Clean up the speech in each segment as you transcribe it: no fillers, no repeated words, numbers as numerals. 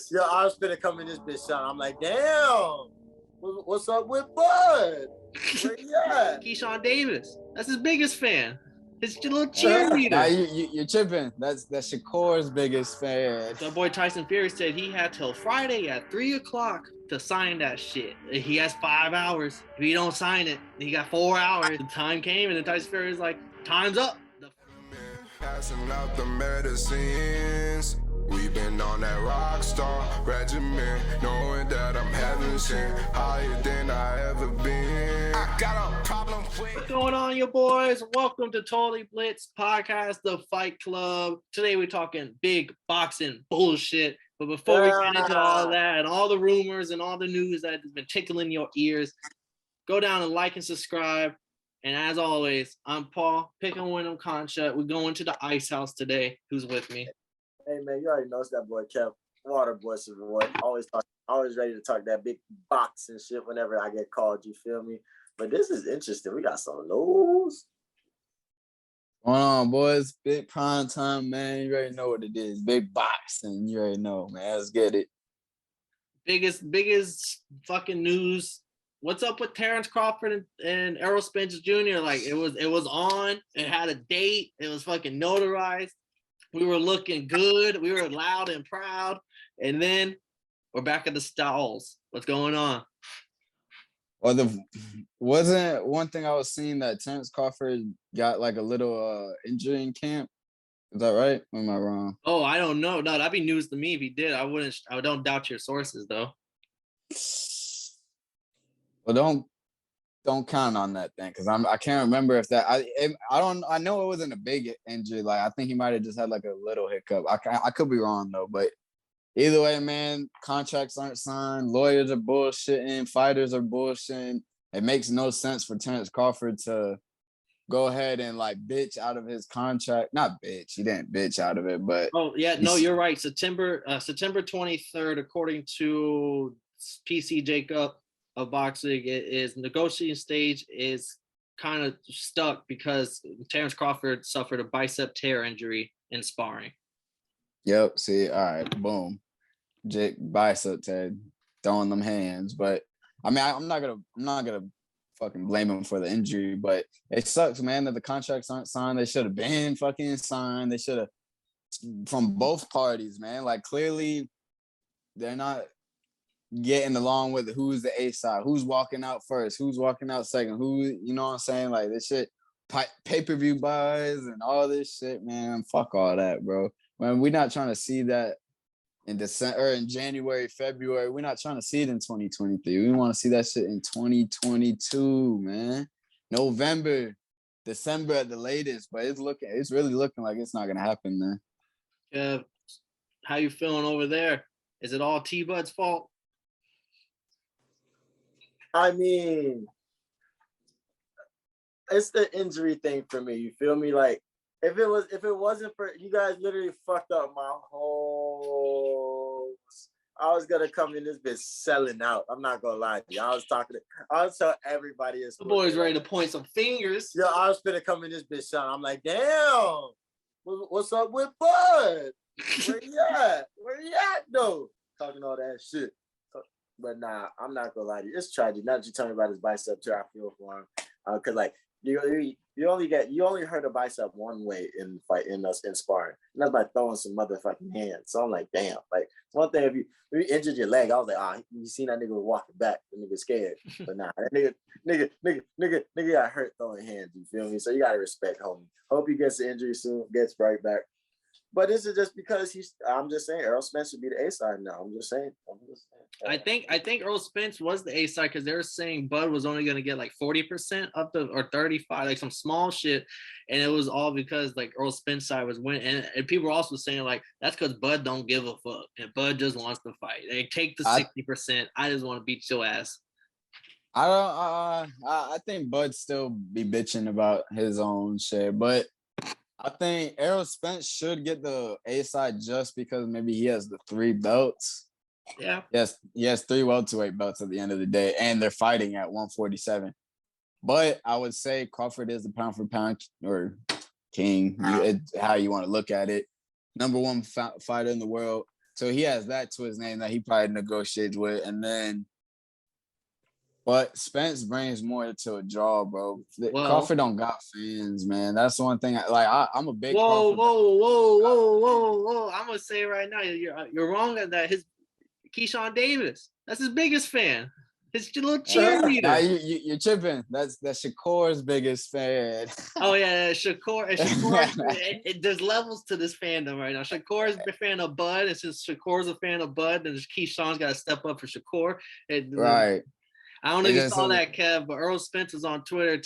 Yo, I was finna come in this bitch, son. I'm like, damn. What's up with Bud? Where you at? Keyshawn Davis. That's his biggest fan. His little cheerleader. Nah, you're tripping. That's Shakur's biggest fan. So boy Tyson Fury said he had till Friday at 3:00 to sign that shit. He has 5 hours. If he don't sign it, he got 4 hours. The time came, and then Tyson Fury was like, "Time's up." Passing out the medicines. We've been on that rock star regimen, knowing that I'm heaven sent, higher than I ever been. I got a problem with. What's going on, you boys? Welcome to Totally Blitz Podcast, the Fight Club. Today we're talking big boxing bullshit. But before we get into all that and all the rumors and all the news that has been tickling your ears, go down and like and subscribe. And as always, I'm Paul, picking Wyndham Concha. We're going to the Ice House today. Who's with me? Hey man, you already know it's that boy Kev, Water Boy, boy. Always ready to talk that big box and shit whenever I get called. You feel me? But this is interesting. We got some news. Going on, boys? Big prime time, man. You already know what it is. Big boxing. You already know, man. Let's get it. Biggest fucking news. What's up with Terrence Crawford and Errol Spence Jr.? Like it was on. It had a date. It was fucking notarized. We were looking good. We were loud and proud. And then we're back at the stalls. What's going on? Well, wasn't one thing I was seeing that Terrence Crawford got like a little injury in camp? Is that right? Or am I wrong? Oh, I don't know. No, that'd be news to me if he did. I don't doubt your sources though. Well, don't count on that then, because I can't remember if that I know it wasn't a big injury. Like I think he might have just had like a little hiccup. I could be wrong though, but either way, man, contracts aren't signed, lawyers are bullshitting, fighters are bullshitting. It makes no sense for Terrence Crawford to go ahead and like bitch out of his contract. Not bitch, he didn't bitch out of it, but you're right. September 23rd, according to PC Jacob of boxing, is negotiating stage is kind of stuck because Terrence Crawford suffered a bicep tear injury in sparring. Yep. See, all right, boom. Jake bicep tear, throwing them hands. But I mean, I'm not gonna fucking blame him for the injury, but it sucks, man, that the contracts aren't signed. They should have been fucking signed. They should have, from both parties, man. Like clearly, they're not getting along with who's the A side, who's walking out first, who's walking out second, who, you know what I'm saying? Like this shit, pay-per-view buys and all this shit, man. Fuck all that, bro. Man, we're not trying to see that in December or in January, February. We're not trying to see it in 2023. We want to see that shit in 2022, man. November, December at the latest, but it's really looking like it's not gonna happen, man. Yeah. How you feeling over there? Is it all T-Bud's fault? I mean, it's the injury thing for me. You feel me? Like if it wasn't for you guys, literally fucked up my whole. I was gonna come in this bitch selling out. I'm not gonna lie to you. I was telling everybody. The boy's ready to point some fingers. Yeah, I was gonna come in this bitch, son. I'm like, damn. What's up with Bud? Where you at? Where you at though? Talking all that shit. But nah, I'm not gonna lie to you. It's tragic. Now that you tell me about his bicep tear, I feel for him. Cause like you only hurt a bicep one way in sparring, and that's by throwing some motherfucking hands. So I'm like, damn. Like one thing if you injured your leg, I was like, you seen that nigga walking back, the nigga scared. But nah, that nigga got hurt throwing hands. You feel me? So you gotta respect homie. Hope he gets the injury soon, gets right back. But this is just because I'm just saying Errol Spence should be the A side now. I'm just saying. I think Errol Spence was the A side because they were saying Bud was only going to get like 40% or 35, like some small shit, and it was all because like Errol Spence side was winning, and people were also saying like that's because Bud don't give a fuck and Bud just wants to fight. They take the 60%. I just want to beat your ass. I think Bud still be bitching about his own shit, but I think Errol Spence should get the A side just because maybe he has the 3 belts. Yeah. Yes, he has 3 welterweight belts at the end of the day, and they're fighting at 147. But I would say Crawford is the pound for pound or king, how you want to look at it. Number 1 fighter in the world. So he has that to his name that he probably negotiates with. And then, but Spence brings more to a draw, bro. Well, Crawford don't got fans, man. That's the one thing. I'm a big whoa, Crawford. whoa. I'm gonna say right now, you're wrong at that. His Keyshawn Davis, that's his biggest fan. His little cheerleader. Nah, you're tripping. That's Shakur's biggest fan. Oh yeah, Shakur. There's levels to this fandom right now. Shakur's a fan of Bud, and since Shakur's a fan of Bud, then Keyshawn's got to step up for Shakur. Right. I don't know if you saw that, Kev, but Errol Spence was on Twitter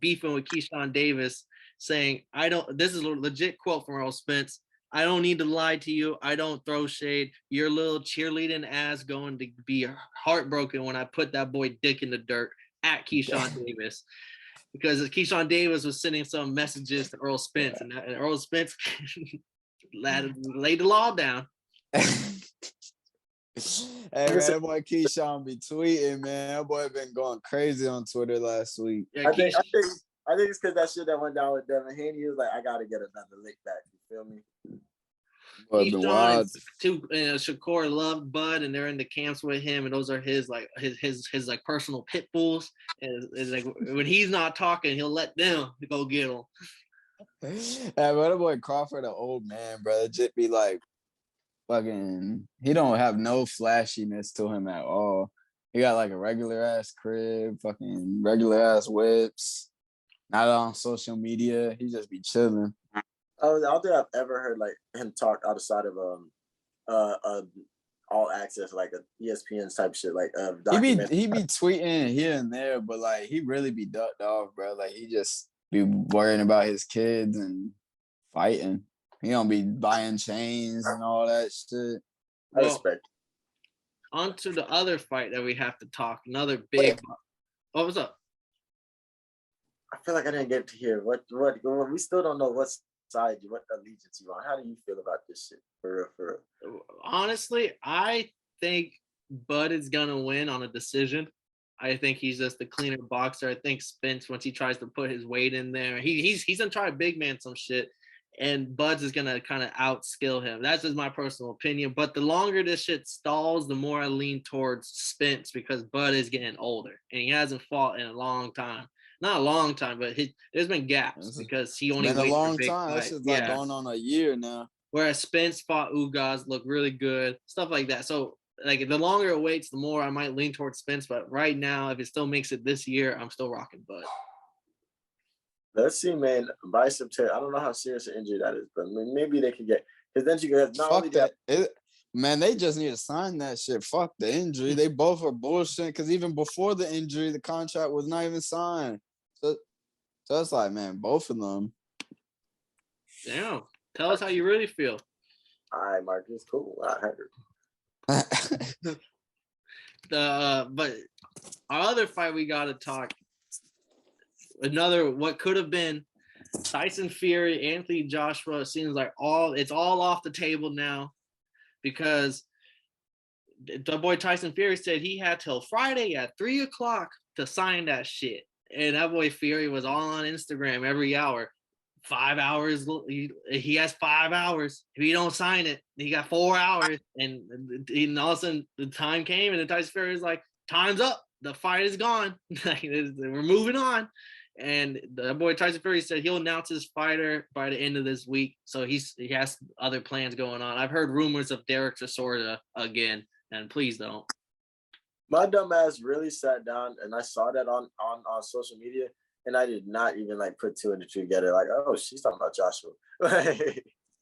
beefing with Keyshawn Davis, saying, "I don't." This is a legit quote from Errol Spence. I don't need to lie to you. I don't throw shade. Your little cheerleading ass going to be heartbroken when I put that boy dick in the dirt at Keyshawn Davis. Because Keyshawn Davis was sending some messages to Errol Spence, and Errol Spence laid the law down. Hey, man, that boy Keyshawn be tweeting, man. That boy been going crazy on Twitter last week. Yeah, I think it's because that shit that went down with Devin Haney. He was like, I got to get another lick back. You feel me? Shakur loved Bud, and they're in the camps with him, and those are his like personal pit bulls. And it's like when he's not talking, he'll let them go get him. Hey, but that boy Crawford, an old man, brother, just be like, fucking, he don't have no flashiness to him at all. He got like a regular ass crib, fucking regular ass whips. Not on social media. He just be chilling. I don't think I've ever heard like him talk outside of all access, like a ESPN type shit, like he be tweeting here and there, but like he really be ducked off, bro. Like he just be worrying about his kids and fighting. He don't be buying chains and all that shit. I respect. On to the other fight that we have to talk. Another big. What was up? I feel like I didn't get to hear what we still don't know what side you, what allegiance you on. How do you feel about this shit? For real. Honestly, I think Bud is gonna win on a decision. I think he's just the cleaner boxer. I think Spence, once he tries to put his weight in there, he's gonna try to big man some shit, and Bud's is gonna kind of outskill him. That's just my personal opinion. But the longer this shit stalls, the more I lean towards Spence because Bud is getting older and he hasn't fought in a long time. Not a long time, but there's been gaps because he only been a long for time. That's just like going on a year now. Whereas Spence fought Ugas, looked really good, stuff like that. So like the longer it waits, the more I might lean towards Spence. But right now, if it still makes it this year, I'm still rocking Bud. Let's see, man. Bicep tear. I don't know how serious an injury that is, but maybe they can get. Because then you guys not fuck only that. Man, they just need to sign that shit. Fuck the injury. They both are bullshit. Because even before the injury, the contract was not even signed. So it's like, man, both of them. Damn. Tell us how you really feel. All right, Marcus. Cool. I heard. But our other fight we got to talk. Another what could have been Tyson Fury, Anthony Joshua. It seems like it's all off the table now because the boy Tyson Fury said he had till Friday at 3:00 to sign that shit. And that boy Fury was all on Instagram every hour. 5 hours. He has 5 hours. If he don't sign it, he got 4 hours. And all of a sudden the time came and then Tyson Fury was like, time's up. The fight is gone. We're moving on. And the boy Tyson Fury said he'll announce his fighter by the end of this week. So he has other plans going on. I've heard rumors of Derek Chisora again, and please don't. My dumb ass really sat down and I saw that on social media and I did not even like put two and two together. Like, oh, she's talking about Joshua.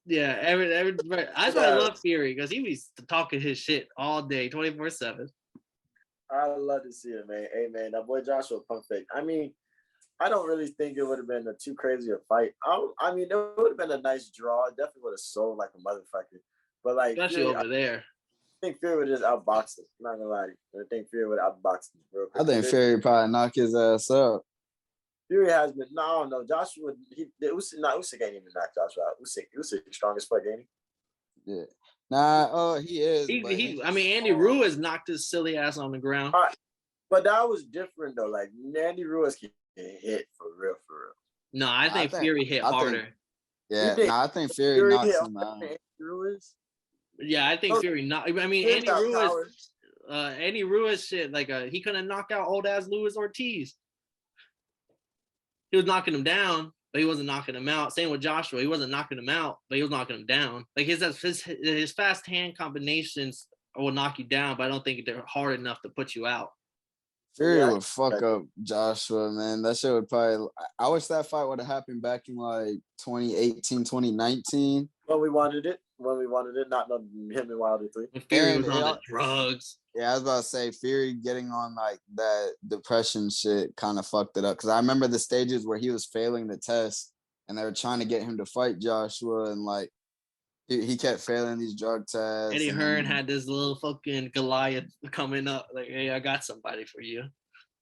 Yeah, everybody. That's why I love Fury because he was talking his shit all day, 24/7. I love to see it, man. Hey, man, that boy Joshua pump fake. I mean, I don't really think it would have been a too crazy a fight. I mean, it would have been a nice draw. It definitely would have sold like a motherfucker. But like, especially Fury, over there. I think Fury would just outbox him. I'm not gonna lie to you. I think Fury would outbox him real quick. I think Fury probably knock his ass up. Fury has been. No, I don't know. Joshua. Usyk ain't even knocked Joshua out. Usyk strongest fight, ain't he? Yeah. Nah. He is. I mean, Andy Ruiz knocked his silly ass on the ground. But that was different though. Like Andy Ruiz can hit for real. No, I think Fury hit harder. I think Fury knocks him out. Ruiz? Yeah, I think Fury not. I mean, Fury's got power. Andy Ruiz shit. Like, he couldn't knock out old ass Luis Ortiz. He was knocking him down, but he wasn't knocking him out. Same with Joshua. He wasn't knocking him out, but he was knocking him down. Like his fast hand combinations will knock you down, but I don't think they're hard enough to put you out. Fury would fuck up Joshua, man. That shit would probably. I wish that fight would have happened back in like 2018, 2019. When we wanted it, not him and Wilder 3. When Fury was on the drugs. Yeah, I was about to say Fury getting on like that depression shit kind of fucked it up. Because I remember the stages where he was failing the test and they were trying to get him to fight Joshua, and like he kept failing these drug tests. Eddie Hearn had this little fucking Goliath coming up, like, hey, I got somebody for you.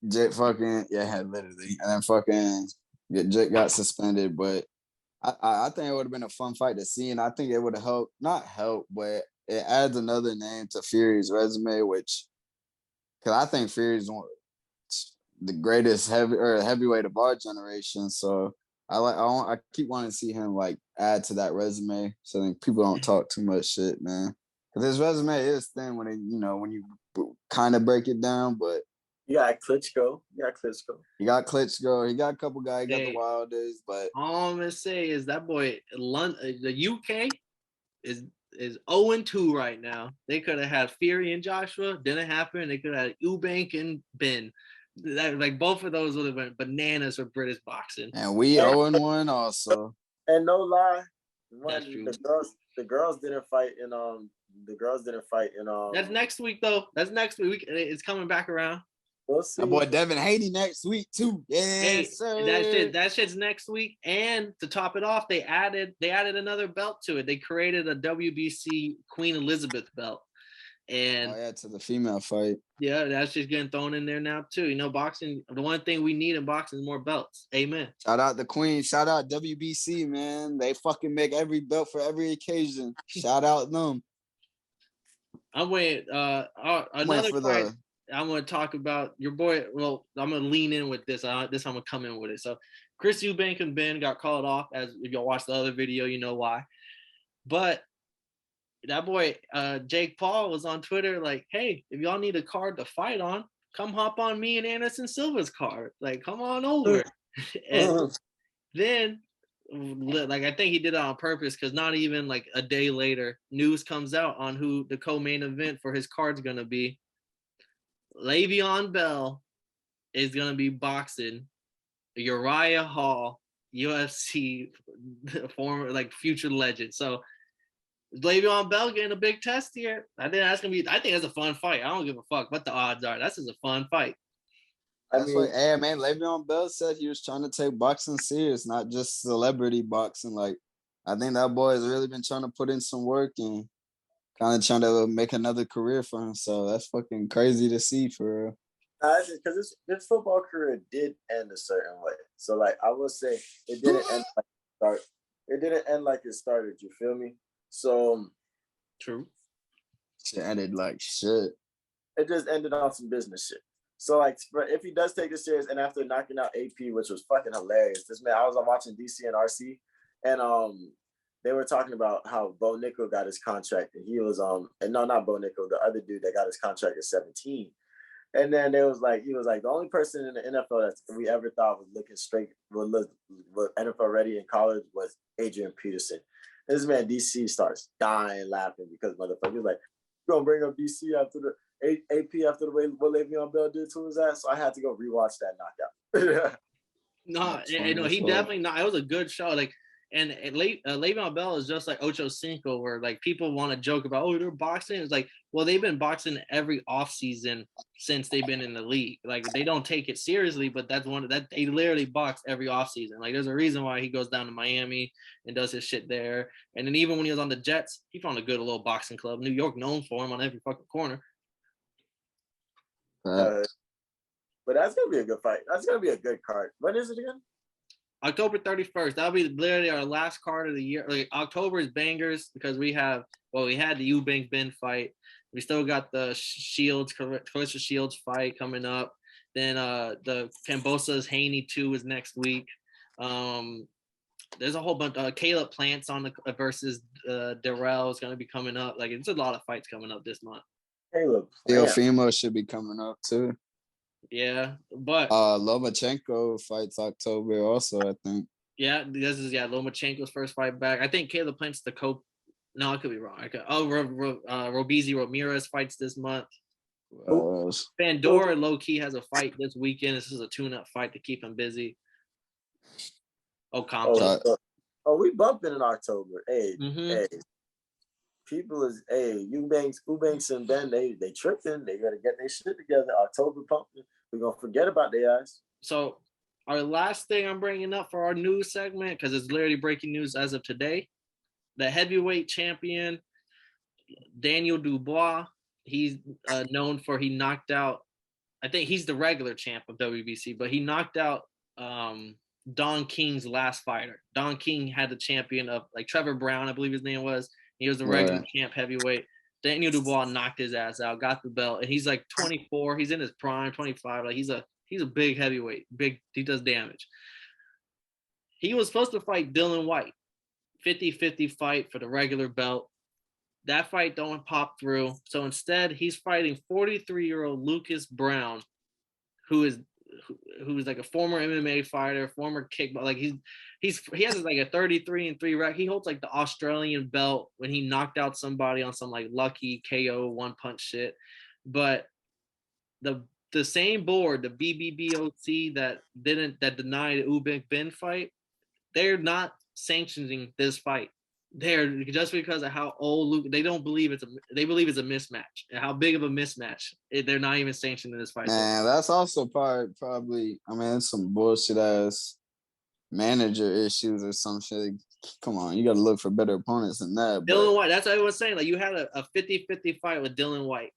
Jake literally, and then fucking Jake got suspended, but I think it would have been a fun fight to see, and I think it would have not helped, but it adds another name to Fury's resume, which, because I think Fury's the greatest heavyweight of our generation. So I keep wanting to see him like add to that resume, so then people don't talk too much shit, man. Because his resume is thin when you kind of break it down, but. You got Klitschko. He got Klitschko. He got a couple guys. He got the Wilders, but all I'm gonna say is that boy, the UK is 0-2 right now. They could have had Fury and Joshua. Didn't happen. They could have had Eubank and Ben. Like both of those would have been bananas for British boxing. And we 0-1 also. And no lie, that's true. The girls didn't fight in That's next week though. That's next week. It's coming back around. We'll see. My boy Devin Haney next week too. Yeah, hey, that shit's next week. And to top it off, they added another belt to it. They created a WBC Queen Elizabeth belt. And to the female fight. Yeah, that's just getting thrown in there now too. You know, boxing, the one thing we need in boxing is more belts. Amen. Shout out the Queen. Shout out WBC, man. They fucking make every belt for every occasion. Shout out them. I'm waiting. Another fight. I'm going to talk about your boy. Well, I'm going to lean in with this. I'm going to come in with it. So, Chris Eubank and Ben got called off. As if y'all watched the other video, you know why. But that boy, Jake Paul, was on Twitter like, hey, if y'all need a card to fight on, come hop on me and Anderson Silva's card. Like, come on over. And then, like, I think he did it on purpose, because not even like a day later, news comes out on who the co-main event for his card's going to be. Le'Veon Bell is going to be boxing Uriah Hall, UFC former, like, future legend. So Le'Veon Bell getting a big test here. I think that's a fun fight. I don't give a fuck what the odds are. That's just a fun fight. Hey man, Le'Veon Bell said he was trying to take boxing serious, not just celebrity boxing. Like, I think that boy has really been trying to put in some work and kind of trying to make another career for him. So that's fucking crazy to see, for real. Because his football career did end a certain way. So, like, I will say it didn't end like it started. It didn't end like it started. You feel me? So true. Shit ended like shit. It just ended on some business shit. So, like, if he does take this serious, and after knocking out AP, which was fucking hilarious, this man, I was watching DC and RC, and they were talking about how Bo Nickel got his contract, and he was and no, not Bo Nickel, the other dude that got his contract at 17. And then he was like, the only person in the NFL that we ever thought was looking straight, was NFL ready in college, was Adrian Peterson. And this man DC starts dying laughing because motherfucker was like, "You gonna bring up DC after the AP after the way what Le'Veon Bell did to his ass?" So I had to go rewatch that knockout. No, he definitely not. It was a good show. Like, and Le'Veon Bell is just like Ocho Cinco, where like people want to joke about, oh, they're boxing. It's like, well, they've been boxing every offseason since they've been in the league. Like, they don't take it seriously, but that's they literally box every offseason. Like, there's a reason why he goes down to Miami and does his shit there. And then even when he was on the Jets, he found a good little boxing club. New York known for him on every fucking corner. But that's gonna be a good fight. That's gonna be a good card. When is it again? October 31st. That'll be literally our last card of the year. Like, October is bangers because we had the Eubank Ben fight. We still got the Clarissa Shields fight coming up. Then the Cambosa's Haney 2 is next week. there's a whole bunch. Caleb Plant's on the versus Darrell is going to be coming up. Like it's a lot of fights coming up this month. Caleb Plant. Teofimo should be coming up too. Yeah, but Lomachenko fights October also, I think. Yeah, this is Lomachenko's first fight back. I think Caleb Plant's the No, I could be wrong. Robeisy Ramirez fights this month. Pandora low key has a fight this weekend. This is a tune-up fight to keep him busy. Compton. We bumping in October. Hey, people is Eubanks and Ben. They tripping. They gotta get their shit together. October pumping. We're gonna forget about their ass. So our last thing I'm bringing up for our news segment, because it's literally breaking news as of today, the heavyweight champion Daniel Dubois. He's known for he knocked out. I think he's the regular champ of WBC, but he knocked out Don King's last fighter. Don King had the champion of like Trevor Browne, I believe his name was. He was the regular champ heavyweight. Daniel Dubois knocked his ass out, got the belt, and he's like 24. He's in his prime, 25. Like he's a big heavyweight. He does damage. He was supposed to fight Dylan White, 50-50 fight for the regular belt. That fight don't pop through. So instead, he's fighting 43-year-old Lucas Browne, who's like a former MMA fighter, former kickboxer. Like he has like a 33-3 record. He holds like the Australian belt when he knocked out somebody on some like lucky KO one punch shit. But the same board, the BBBOC that denied Ubek Bin fight, they're not sanctioning this fight. They're just because of how old Luke. They believe it's a mismatch. And how big of a mismatch? They're not even sanctioning this fight. Man, that's also probably. I mean, it's some bullshit ass manager issues or some shit. Come on, you got to look for better opponents than that. Dylan White. That's what I was saying. Like you had a 50-50 fight with Dylan White,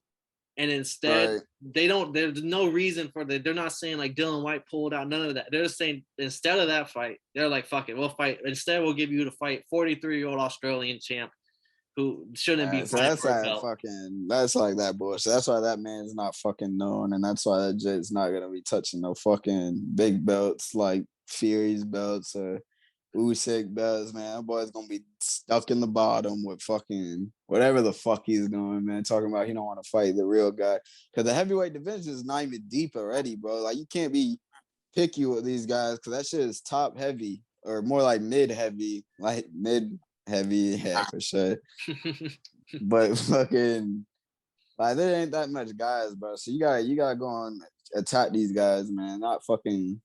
and instead they don't. There's no reason for that. They're not saying like Dylan White pulled out. None of that. They're just saying instead of that fight, they're like, fuck it, we'll fight. Instead, we'll give you the fight 43-year-old Australian champ who shouldn't be fighting for a belt. That's like that bullshit. That's why that man's not fucking known, and that's why that Jit's not gonna be touching no fucking big belts like Fury's belts or Usyk belts, man. That boy's gonna be stuck in the bottom with fucking whatever the fuck he's doing, man. Talking about he don't want to fight the real guy. Because the heavyweight division is not even deep already, bro. Like you can't be picky with these guys because that shit is top heavy or more like mid heavy. Like mid heavy, yeah, for sure. But fucking like there ain't that much guys, bro. So you gotta go on attack these guys, man. Not fucking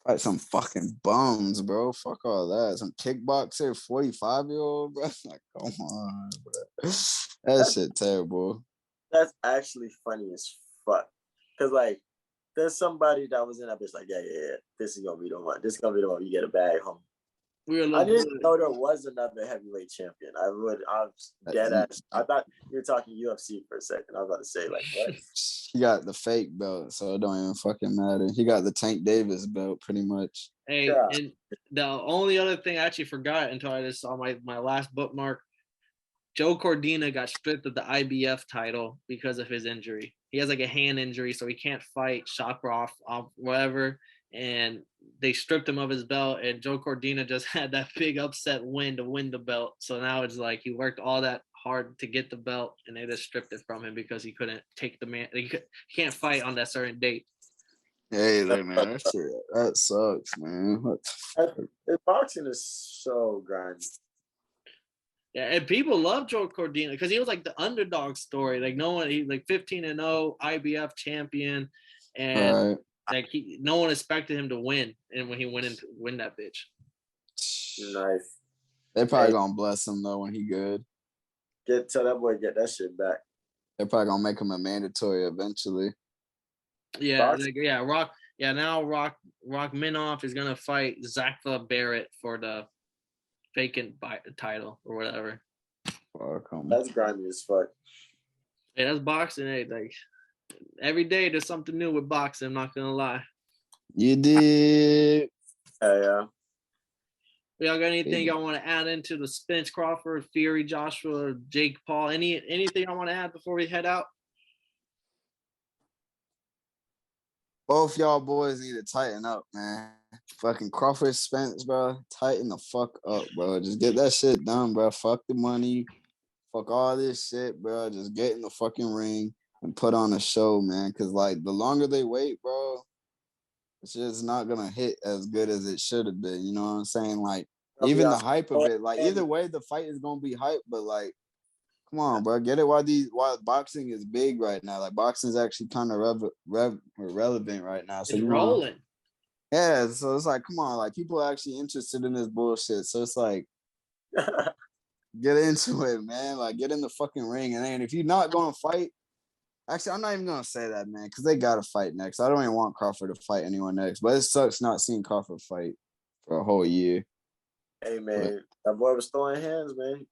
fight some fucking bums, bro. Fuck all that. Some kickboxer, 45-year-old, bro. Like, come on, bro. That shit terrible. That's actually funny as fuck. Cause like, there's somebody that was in that bitch like, yeah. This is gonna be the one. This is gonna be the one. You get a bag home. I didn't know there was another heavyweight champion. I was dead ass. I thought you were talking UFC for a second. I was about to say, like, what? He got the fake belt, so it don't even fucking matter. He got the Tank Davis belt, pretty much. Hey, yeah. And the only other thing I actually forgot until I just saw my last bookmark, Joe Cordina got stripped of the IBF title because of his injury. He has like a hand injury, so he can't fight, chakra off whatever. And they stripped him of his belt, and Joe Cordina just had that big upset win to win the belt. So now it's like he worked all that hard to get the belt, and they just stripped it from him because he couldn't take the man. He can't fight on that certain date. Hey, look, man, that sucks, man. Boxing is so grindy. Yeah, and people love Joe Cordina because he was like the underdog story. Like no one, he like 15-0 IBF champion, and like no one expected him to win. And when he went in to win that bitch, nice. They probably gonna bless him though when he good. Tell that boy get that shit back. They're probably gonna make him a mandatory eventually. Yeah, Rock. Yeah, now Rock Minoff is gonna fight Zachva Barrett for the vacant title or whatever. That's grimy as fuck. Yeah, that's boxing. Hey, like every day there's something new with boxing. I'm not gonna lie. You did. Yeah. Y'all got anything y'all want to add into the Spence, Crawford, Fury, Joshua, Jake Paul? Anything I want to add before we head out? Both y'all boys need to tighten up, man. Fucking Crawford, Spence, bro. Tighten the fuck up, bro. Just get that shit done, bro. Fuck the money. Fuck all this shit, bro. Just get in the fucking ring and put on a show, man. Cause like the longer they wait, bro, it's just not gonna hit as good as it should have been. You know what I'm saying? Like even the hype of it, like either way, the fight is gonna be hype, but like, come on, bro, get it while boxing is big right now. Like boxing is actually kind of relevant right now. So it's rolling. Yeah, so it's like, come on, like people are actually interested in this bullshit. So it's like, get into it, man. Like get in the fucking ring, and then if you're not gonna fight, actually, I'm not even gonna say that, man, because they gotta fight next. I don't even want Crawford to fight anyone next, but it sucks not seeing Crawford fight for a whole year. Hey, man, that boy was throwing hands, man.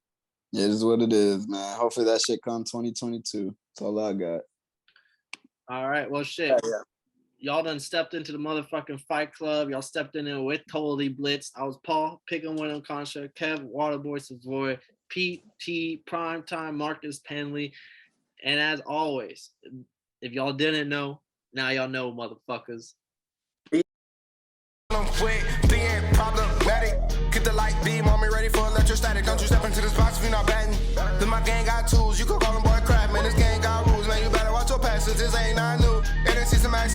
Yeah, it is what it is, man. Hopefully that shit come 2022. That's all I got. All right, well, shit. Yeah. Y'all done stepped into the motherfucking Fight Club. Y'all stepped in there with Totally Blitzed. I was Paul, Picking Winning Contra, Kev, Waterboy Savoy, Pete T, Primetime, Marcus Penley. And as always, if y'all didn't know, now y'all know, motherfuckers. I'm quick, being problematic, get the light,